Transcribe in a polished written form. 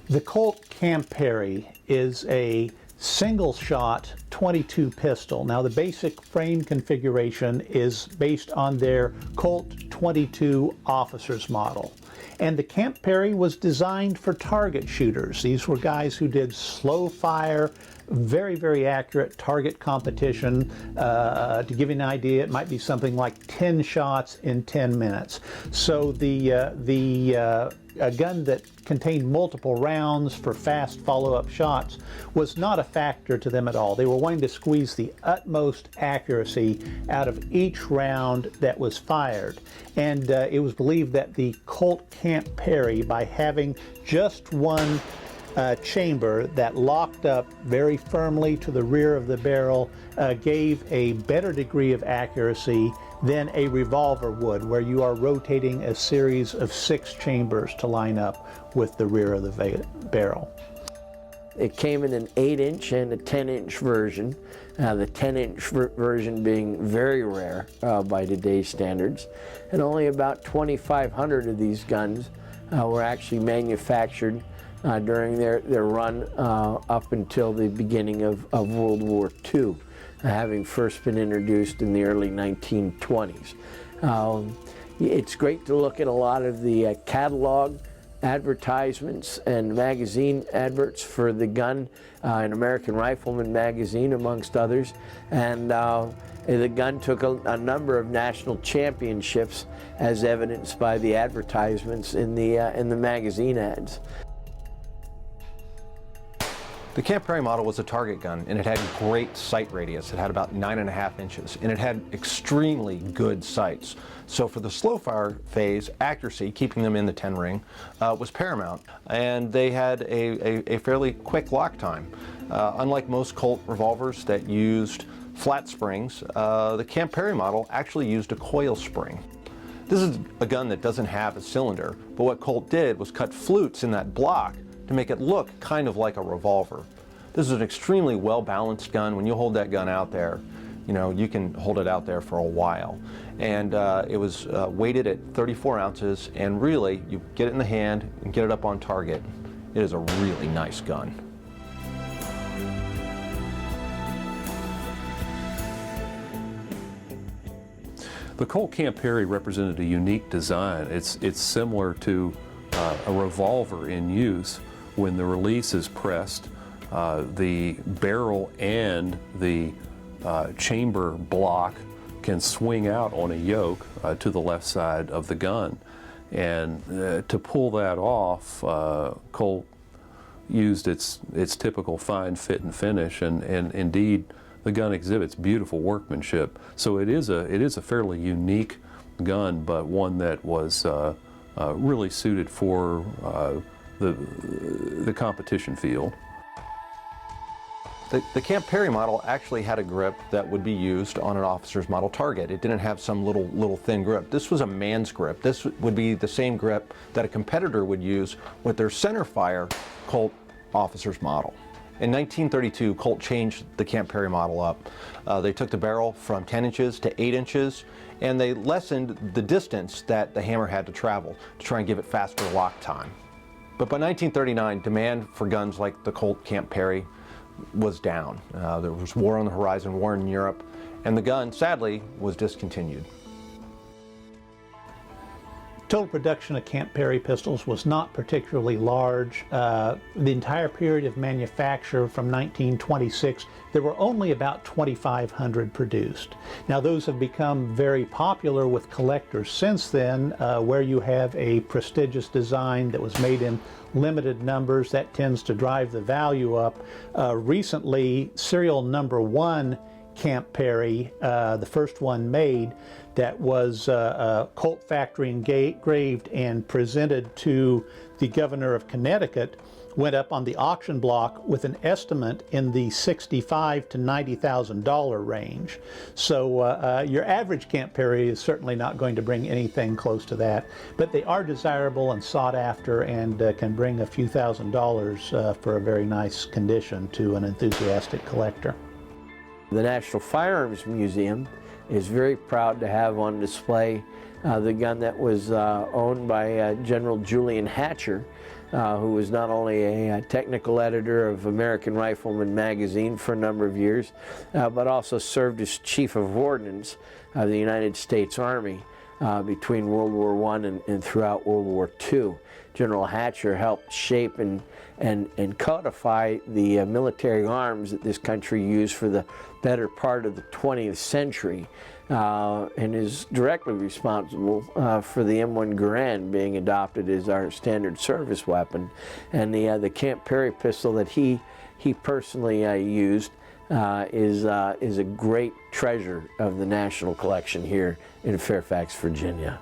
The Colt Camp Perry is a single shot 22 pistol. Now the basic frame configuration is based on their Colt 22 officer's model. And the Camp Perry was designed for target shooters. These were guys who did slow fire, very, very accurate target competition. To give you an idea, it might be something like 10 shots in 10 minutes. So a gun that contained multiple rounds for fast follow-up shots was not a factor to them at all. They were wanting to squeeze the utmost accuracy out of each round that was fired. And it was believed that the Colt Camp Perry, by having just one chamber that locked up very firmly to the rear of the barrel, gave a better degree of accuracy than a revolver would, where you are rotating a series of 6 chambers to line up with the rear of the barrel. It came in an 8-inch and a 10-inch version, the 10-inch version being very rare by today's standards, and only about 2,500 of these guns were actually manufactured during their run up until the beginning of World War II, having first been introduced in the early 1920s. It's great to look at a lot of the catalog advertisements and magazine adverts for the gun in American Rifleman magazine, amongst others, and the gun took a number of national championships, as evidenced by the advertisements in the magazine ads. The Camp Perry model was a target gun, and it had great sight radius. It had about 9.5 inches, and it had extremely good sights. So for the slow fire phase, accuracy, keeping them in the 10 ring, was paramount. And they had a fairly quick lock time. Unlike most Colt revolvers that used flat springs, the Camp Perry model actually used a coil spring. This is a gun that doesn't have a cylinder, but what Colt did was cut flutes in that block to make it look kind of like a revolver. This is an extremely well-balanced gun. When you hold that gun out there, you know, you can hold it out there for a while. And it was weighted at 34 ounces, and really, you get it in the hand and get it up on target. It is a really nice gun. The Colt Camp Perry represented a unique design. It's similar to a revolver in use. When the release is pressed, the barrel and the chamber block can swing out on a yoke to the left side of the gun. And to pull that off, Colt used its typical fine fit and finish, and indeed the gun exhibits beautiful workmanship. So it is a fairly unique gun, but one that was really suited for the competition field. The Camp Perry model actually had a grip that would be used on an officer's model target. It didn't have some little thin grip. This was a man's grip. This would be the same grip that a competitor would use with their center fire Colt officer's model. In 1932, Colt changed the Camp Perry model up. They took the barrel from 10 inches to 8 inches, and they lessened the distance that the hammer had to travel to try and give it faster lock time. But by 1939, demand for guns like the Colt Camp Perry was down. There was war on the horizon, war in Europe, and the gun, sadly, was discontinued. Total production of Camp Perry pistols was not particularly large. The entire period of manufacture from 1926, there were only about 2,500 produced. Now those have become very popular with collectors since then, where you have a prestigious design that was made in limited numbers. That tends to drive the value up. Recently, serial number 1 Camp Perry, the first one made, that was Colt factory engraved and presented to the governor of Connecticut, went up on the auction block with an estimate in the $65,000 to $90,000 range. So your average Camp Perry is certainly not going to bring anything close to that, but they are desirable and sought after, and can bring a few $1,000s for a very nice condition to an enthusiastic collector. The National Firearms Museum is very proud to have on display the gun that was owned by General Julian Hatcher, who was not only a technical editor of American Rifleman magazine for a number of years, but also served as Chief of Ordnance of the United States Army between World War I and throughout World War II. General Hatcher helped shape and codify the military arms that this country used for the better part of the 20th century, and is directly responsible for the M1 Garand being adopted as our standard service weapon. And the Camp Perry pistol that he personally used is a great treasure of the national collection here in Fairfax, Virginia.